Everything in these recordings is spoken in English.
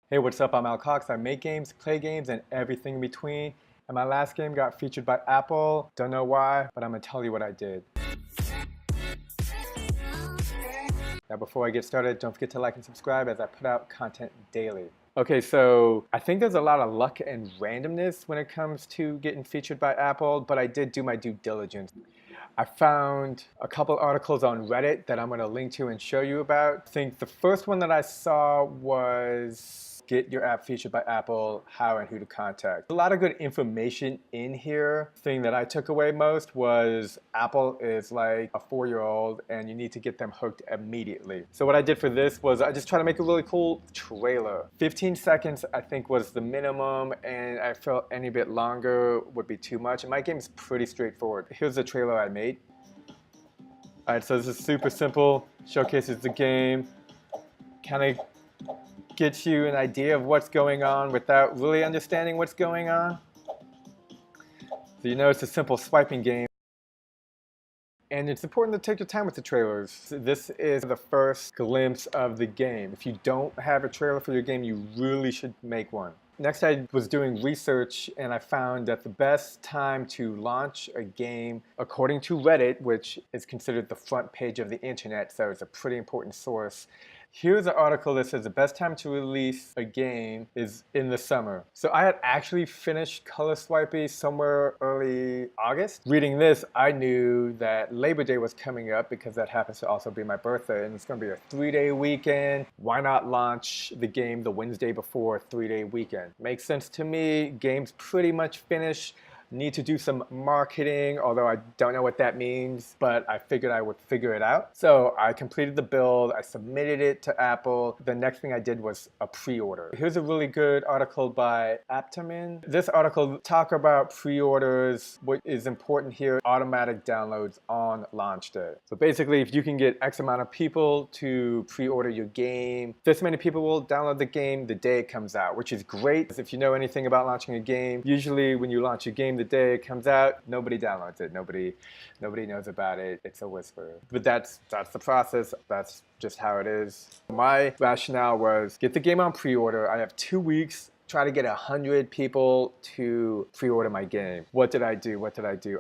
Hey, what's up? I'm Al Cox. I make games, play games, and everything in between. And my last game got featured by Apple. Don't know why, but I'm gonna tell you what I did. Now, before I get started, don't forget to like and subscribe as I put out content daily. Okay, so I think there's a lot of luck and randomness when it comes to getting featured by Apple, but I did do my due diligence. I found a couple articles on Reddit that I'm going to link to and show you about. I think the first one that I saw was get your app featured by Apple, how and who to contact. A lot of good information in here. The thing that I took away most was Apple is like a 4-year-old and you need to get them hooked immediately. So what I did for this was I just tried to make a really cool trailer. 15 seconds I think was the minimum, and I felt any bit longer would be too much. And my game is pretty straightforward. Here's the trailer I made. Alright, so this is super simple, showcases the game, kind of gets you an idea of what's going on without really understanding what's going on. So you know it's a simple swiping game. And it's important to take your time with the trailers. This is the first glimpse of the game. If you don't have a trailer for your game, you really should make one. Next, I was doing research and I found that the best time to launch a game, according to Reddit, which is considered the front page of the internet, so it's a pretty important source. Here's an article that says the best time to release a game is in the summer. So I had actually finished Color Swipey somewhere early August. Reading this, I knew that Labor Day was coming up because that happens to also be my birthday, and it's going to be a 3-day weekend. Why not launch the game the Wednesday before a 3-day weekend? Makes sense to me. Game's pretty much finished. Need to do some marketing, although I don't know what that means, but I figured I would figure it out. So I completed the build, I submitted it to Apple. The next thing I did was a pre-order. Here's a really good article by Aptamin. This article talks about pre-orders. What is important here, automatic downloads on launch day. So basically, if you can get X amount of people to pre-order your game, this many people will download the game the day it comes out, which is great. If you know anything about launching a game, usually when you launch a game the day it comes out, nobody downloads it. Nobody knows about it. It's a whisper. But that's the process. That's just how it is. My rationale was get the game on pre-order. I have 2 weeks. Try to get 100 people to pre-order my game. What did I do?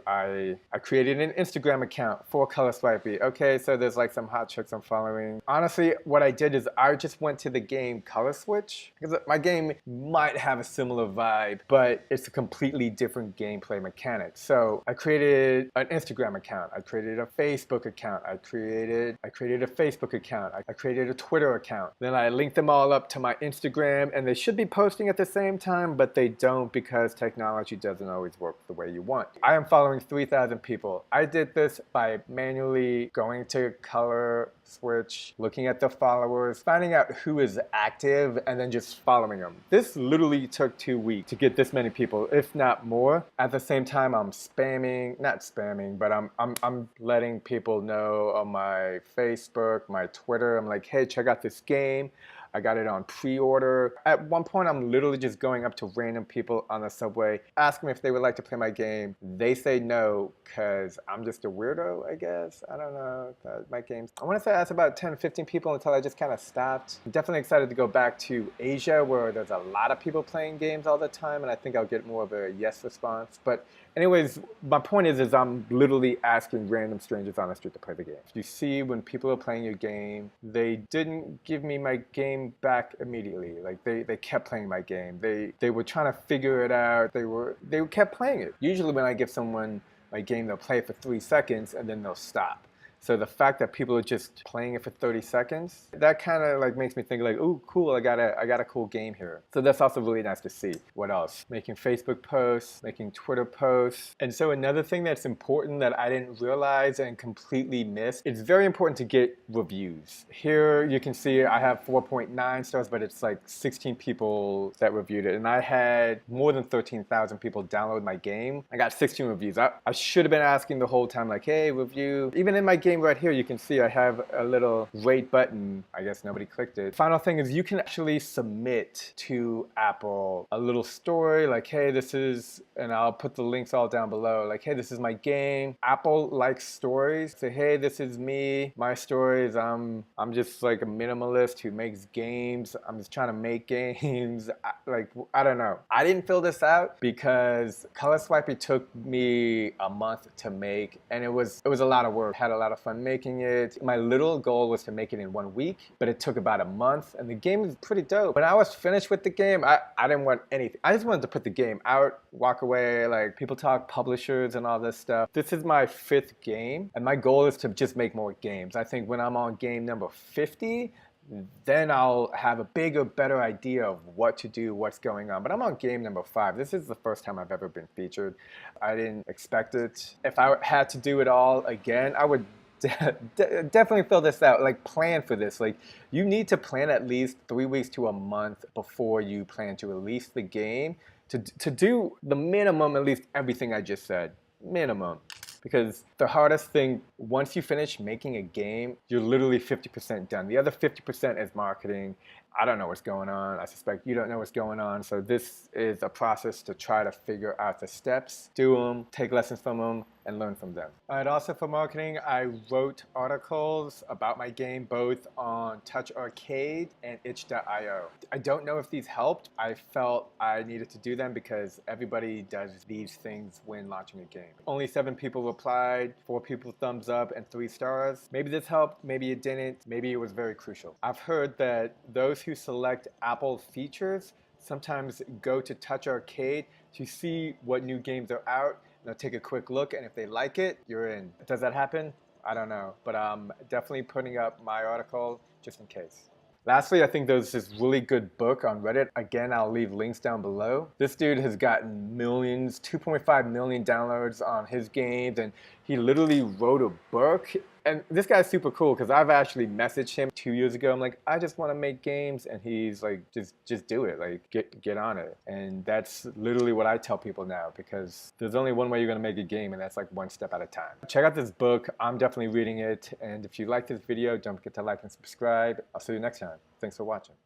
I created an Instagram account for Color Swipey. Okay, so there's like some hot chicks I'm following. Honestly, what I did is I just went to the game Color Switch, because my game might have a similar vibe, but it's a completely different gameplay mechanic. So I created an Instagram account. I created a Facebook account. I created a Facebook account. I created a Twitter account. Then I linked them all up to my Instagram, and they should be posting at the same time, but they don't because technology doesn't always work the way you want. I am following 3,000 people. I did this by manually going to Color Switch, looking at the followers, finding out who is active, and then just following them. This literally took 2 weeks to get this many people, if not more. At the same time, I'm not spamming, but I'm letting people know on my Facebook, my Twitter. I'm like, hey, check out this game. I got it on pre-order. At one point, I'm literally just going up to random people on the subway, asking if they would like to play my game. They say no, because I'm just a weirdo, I guess. I don't know. My games. I want to say I asked about 10, 15 people until I just kind of stopped. I'm definitely excited to go back to Asia, where there's a lot of people playing games all the time, and I think I'll get more of a yes response. But anyways, my point is I'm literally asking random strangers on the street to play the game. You see, when people are playing your game, they didn't give me my game back immediately. Like they kept playing my game. They were trying to figure it out. They kept playing it. Usually when I give someone my game, they'll play it for 3 seconds and then they'll stop. So the fact that people are just playing it for 30 seconds, that kind of like makes me think like, ooh, cool, I got a cool game here. So that's also really nice to see. What else? Making Facebook posts, making Twitter posts. And so another thing that's important that I didn't realize and completely missed, it's very important to get reviews. Here you can see I have 4.9 stars, but it's like 16 people that reviewed it. And I had more than 13,000 people download my game. I got 16 reviews. I should have been asking the whole time like, hey, review. Even in my game game right here, you can see I have a little rate button. I guess nobody clicked it. Final thing is you can actually submit to Apple a little story like, hey, this is, and I'll put the links all down below, like, hey, this is my game. Apple likes stories. Say, hey, this is me. My stories, I'm just like a minimalist who makes games. I'm just trying to make games. I don't know. I didn't fill this out because Color Swiper took me a month to make, and it was a lot of work. Had a lot of fun making it. My little goal was to make it in 1 week, but it took about a month, and the game is pretty dope. When I was finished with the game, I didn't want anything. I just wanted to put the game out, walk away. Like, people talk publishers and all this stuff. This is my 5th game, and my goal is to just make more games. I think when I'm on game number 50, then I'll have a bigger, better idea of what to do, what's going on. But I'm on game number 5. This is the first time I've ever been featured. I didn't expect it. If I had to do it all again, I would definitely fill this out. Like, plan for this. Like, you need to plan at least 3 weeks to a month before you plan to release the game to do the minimum, at least everything I just said. Minimum. Because the hardest thing, once you finish making a game, you're literally 50% done. The other 50% is marketing. I don't know what's going on. I suspect you don't know what's going on. So this is a process to try to figure out the steps, do them, take lessons from them, and learn from them. All right, also for marketing, I wrote articles about my game both on Touch Arcade and itch.io. I don't know if these helped. I felt I needed to do them because everybody does these things when launching a game. Only 7 people replied, 4 people thumbs up, and 3 stars. Maybe this helped, maybe it didn't, maybe it was very crucial. I've heard that those who select Apple features sometimes go to Touch Arcade to see what new games are out. They'll take a quick look, and if they like it, you're in. Does that happen? I don't know, but I'm definitely putting up my article just in case. Lastly, I think there's this really good book on Reddit. Again, I'll leave links down below. This dude has gotten millions, 2.5 million downloads on his games, and he literally wrote a book. And this guy's super cool because I've actually messaged him 2 years ago. I'm like, I just want to make games, and he's like, just do it, like get on it. And that's literally what I tell people now, because there's only one way you're gonna make a game, and that's like 1 step at a time. Check out this book. I'm definitely reading it, and if you like this video, don't forget to like and subscribe. I'll see you next time. Thanks for watching.